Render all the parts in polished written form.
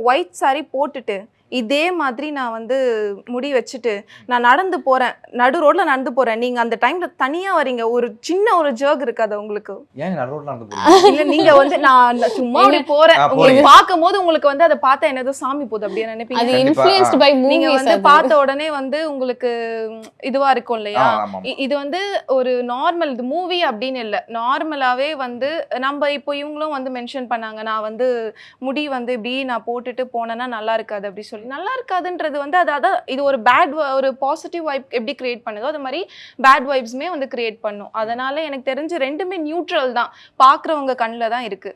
White sorry போட்டுட்டு இதே மாதிரி நான் வந்து முடி வச்சுட்டு நான் நடந்து போறேன், நடு ரோட்ல நடந்து போறேன், நீங்க அந்த டைம்ல தனியா வரீங்க, ஒரு சின்ன ஒரு ஜர்க் இருக்காது உங்களுக்கு? ஏன் நடு ரோட்ல நடந்து போறீங்க? இல்ல நீங்க வந்து நான் சும்மா அப்படி போறேன், உங்களுக்கு பார்க்கும்போது உங்களுக்கு வந்து அதை பார்த்தா என்னதோ சாமி போகுது அப்படியே நினைப்பீங்க. அது இன்ஃப்ளூயன்ஸ்ட் பை மூவிஸ். நீங்க வந்து பார்த்த உடனே வந்து உங்களுக்கு இதுவா இருக்கும் இல்லையா? இது வந்து ஒரு நார்மல், இது மூவி அப்படின்னு இல்லை, நார்மலாவே வந்து நம்ம இப்போ இவங்களும் வந்து மென்ஷன் பண்ணாங்க, நான் வந்து முடி வந்து இப்படி நான் போட்டுட்டு போனேன்னா நல்லா இருக்காது அப்படி சொல்லி. நல்லா இருக்காதுன்றது வந்து அதான் இது ஒரு பேட், ஒரு பாசிட்டிவ் வைப் எப்படி கிரியேட் பண்ணுதோ அது மாதிரி பேட் வைப்ஸ்மே வந்து கிரியேட் பண்ணும். அதனால எனக்கு தெரிஞ்சு ரெண்டுமே நியூட்ரல் தான், பார்க்குறவங்க கண்ணில் தான் இருக்கு.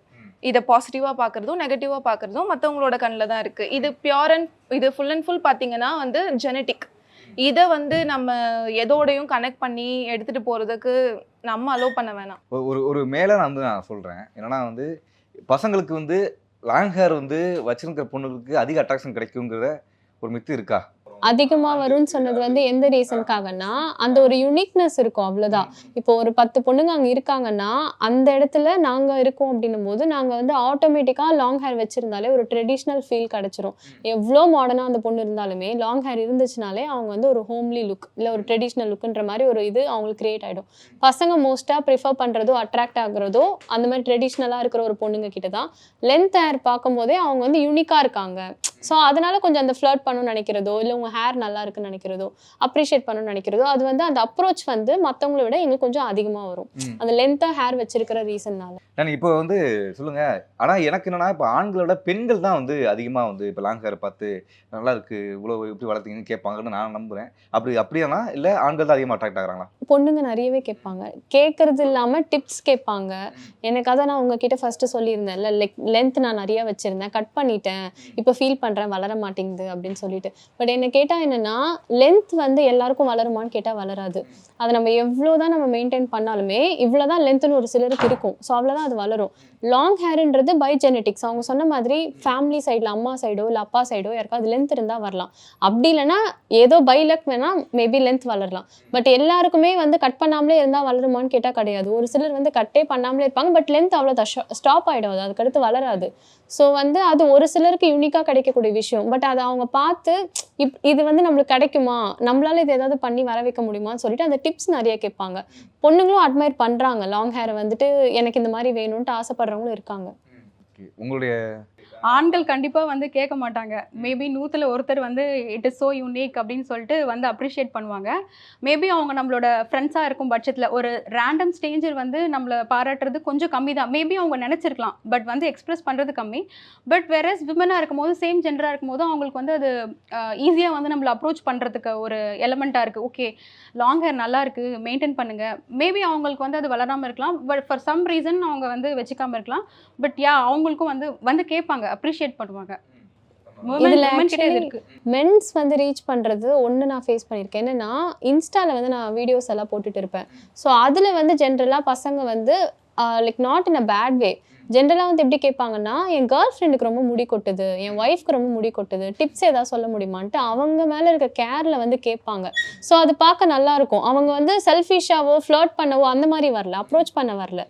இதை பாசிட்டிவாக பார்க்குறதும் நெகட்டிவாக பார்க்குறதும் மற்றவங்களோட கண்ணில் தான் இருக்குது. இது பியூர் அண்ட் இது ஃபுல் அண்ட் ஃபுல் பார்த்தீங்கன்னா வந்து ஜெனட்டிக். இதை வந்து நம்ம எதோடையும் கனெக்ட் பண்ணி எடுத்துகிட்டு போகிறதுக்கு நம்ம அலோவ் பண்ண வேணாம். ஒரு மேலே நான் சொல்கிறேன் என்னன்னா வந்து பசங்களுக்கு வந்து லாங் ஹேர் வந்து வச்சிருக்கிற பொண்ணுங்களுக்கு அதிக அட்ராக்ஷன் கிடைக்குங்கிற ஒரு மித்து இருக்கா? அதிகமாக வரும்னு சொன்னது வந்து எந்த ரீசனுக்காகனா அந்த ஒரு யூனிக்னஸ் இருக்கும், அவ்வளோதான். இப்போ ஒரு 10 பொண்ணுங்க அங்கே இருக்காங்கன்னா அந்த இடத்துல நாங்கள் இருக்கோம் அப்படின்னும் போது நாங்கள் வந்து ஆட்டோமேட்டிக்காக லாங் ஹேர் வச்சுருந்தாலே ஒரு ட்ரெடிஷ்னல் ஃபீல் கிடச்சிரும். எவ்வளோ மாடர்னாக அந்த பொண்ணு இருந்தாலுமே லாங் ஹேர் இருந்துச்சுனாலே அவங்க வந்து ஒரு ஹோம்லி லுக் இல்லை ஒரு ட்ரெடிஷ்னல் லுக்குன்ற மாதிரி ஒரு இது அவங்களுக்கு க்ரியேட் ஆகிடும். பசங்க மோஸ்ட்டாக ப்ரிஃபர் பண்ணுறதோ அட்ராக்ட் ஆகுறதோ அந்த மாதிரி ட்ரெடிஷ்னலாக இருக்கிற ஒரு பொண்ணுங்க கிட்ட தான். லென்த் ஹேர் பார்க்கும்போதே அவங்க வந்து யூனிக்காக இருக்காங்க, ஸோ அதனால கொஞ்சம் அந்த ஃப்ளர்ட் பண்ணணும்னு நினைக்கிறதோ இல்லை உங்கள் ஹேர் நல்லா இருக்குன்னு நினைக்கிறதோ அப்ரிஷியேட் பண்ணணும்னு நினைக்கிறதோ அது வந்து அந்த அப்ரோச் வந்து மற்றவங்களை விட எங்களுக்கு கொஞ்சம் அதிகமாக வரும் அந்த லென்த்தாக ஹேர் வச்சிருக்கிற ரீசன்னால. நான் இப்போ வந்து சொல்லுங்க, ஆனால் எனக்கு என்னன்னா இப்போ ஆண்களோட பெண்கள் தான் வந்து அதிகமாக வந்து இப்போ லாங் ஹேர் பார்த்து நல்லா இருக்கு இவ்வளோ எப்படி வளர்த்தீங்கன்னு கேட்பாங்கன்னு நான் நம்புறேன். அப்படியானா இல்லை ஆண்கள் தான் அதிகமாக அட்ராக்ட் ஆகுறாங்களா? பொண்ணுங்க நிறையவே கேட்பாங்க, கேட்கறது இல்லாமல் டிப்ஸ் கேட்பாங்க. எனக்கு அதை நான் உங்ககிட்ட ஃபர்ஸ்ட் சொல்லியிருந்தேன் இல்லை, லென்த் நான் நிறைய வச்சிருந்தேன், கட் பண்ணிட்டேன், இப்போ ஃபீல் பண்ணுறேன் வளர மாட்டேங்குது அப்படின்னு சொல்லிட்டு. பட் என்ன கேட்டால் என்னன்னா லென்த் வந்து எல்லாருக்கும் வளருமான்னு கேட்டால் வளராது. அதை நம்ம எவ்வளோதான் நம்ம மெயின்டைன் பண்ணாலுமே இவ்வளோதான் லென்த்னு ஒரு சிலருக்கு இருக்கும், ஸோ அவ்வளோதான் அது வளரும். லாங் ஹேருன்றது பை ஜெனட்டிக்ஸ். அவங்க சொன்ன மாதிரி ஃபேமிலி சைடில் அம்மா சைடோ இல்லை அப்பா சைடோ யாருக்காவது லென்த் இருந்தால் வரலாம், அப்படி இல்லைன்னா ஏதோ பை லக் வேணால் மேபி லென்த் வளரலாம். பட் எல்லாருக்குமே வந்து கட் பண்ணாமலே இருந்தால் வளருமான்னு கேட்டால் கிடையாது. ஒரு சிலர் வந்து கட்டே பண்ணாமலே இருப்பாங்க, பட் லென்த் அவ்வளோதான் ஸ்டாப் ஆகிடும், அதுக்கடுத்து வளராது. ஸோ வந்து அது ஒரு சிலருக்கு யூனிக்காக கிடைக்கக்கூடிய விஷயம். பட் அதை அவங்க பார்த்து இது வந்து நம்மளுக்கு கிடைக்குமா, நம்மளால இது ஏதாவது பண்ணி வர வைக்க முடியுமான்னு சொல்லிட்டு அந்த டிப்ஸ் நிறைய கேட்பாங்க. பொண்ணுங்களும் அட்மையர் பண்ணுறாங்க, லாங் ஹேரை வந்துட்டு எனக்கு இந்த மாதிரி வேணும்ன்ட்டு ஆசைப்படுறவங்களும் இருக்காங்க. உங்களுடைய ஆண்கள் கண்டிப்பாக வந்து கேட்க மாட்டாங்க. மேபி 100ல் ஒருத்தர் வந்து இட் இஸ் ஸோ யூனிக் அப்படின்னு சொல்லிட்டு வந்து அப்ரிஷியேட் பண்ணுவாங்க. மேபி அவங்க நம்மளோட ஃப்ரெண்ட்ஸாக இருக்கும் பட்சத்தில் ஒரு ரேண்டம் ஸ்டேஞ்சர் வந்து நம்மளை பாராட்டுறது கொஞ்சம் கம்மி தான். மேபி அவங்க நினச்சிருக்கலாம், பட் வந்து எக்ஸ்பிரஸ் பண்ணுறது கம்மி. பட் வேறஸ் விமனாக இருக்கும் போது, சேம் ஜெண்டராக இருக்கும் போது அவங்களுக்கு வந்து அது ஈஸியாக வந்து நம்மளை அப்ரோச் பண்ணுறதுக்கு ஒரு எலமெண்ட்டாக இருக்குது. ஓகே லாங் ஹேர் நல்லா இருக்குது, மெயின்டைன் பண்ணுங்கள். மேபி அவங்களுக்கு வந்து அது வளராமல் இருக்கலாம், பட் ஃபார் சம் ரீசன் அவங்க வந்து வச்சுக்காமல் இருக்கலாம். பட் அவங்களுக்கும் வந்து கேட்பாங்க, அப்ரிஷியேட் பண்ணுவாங்க. மென்ஸ் வந்து ரீச் பண்ணுறது ஒன்று நான் ஃபேஸ் பண்ணியிருக்கேன். என்னன்னா இன்ஸ்டாவில் வந்து நான் வீடியோஸ் எல்லாம் போட்டுட்டு இருப்பேன். ஸோ அதில் வந்து ஜென்ரலாக பசங்க வந்து like not in a bad way, ஜென்ரலாக வந்து எப்படி கேட்பாங்கன்னா என் கேர்ள் ஃப்ரெண்டுக்கு ரொம்ப முடி கொட்டுது, என் ஒய்ஃப்க்கு ரொம்ப முடி கொட்டுது, டிப்ஸ் ஏதாவது சொல்ல முடியுமான்ட்டு அவங்க மேலே இருக்க கேரில் வந்து கேட்பாங்க. ஸோ அது பார்க்க நல்லாயிருக்கும். அவங்க வந்து செல்ஃபிஷாவோ ஃப்ளர்ட் பண்ணவோ அந்த மாதிரி வரல, அப்ரோச் பண்ண வரல.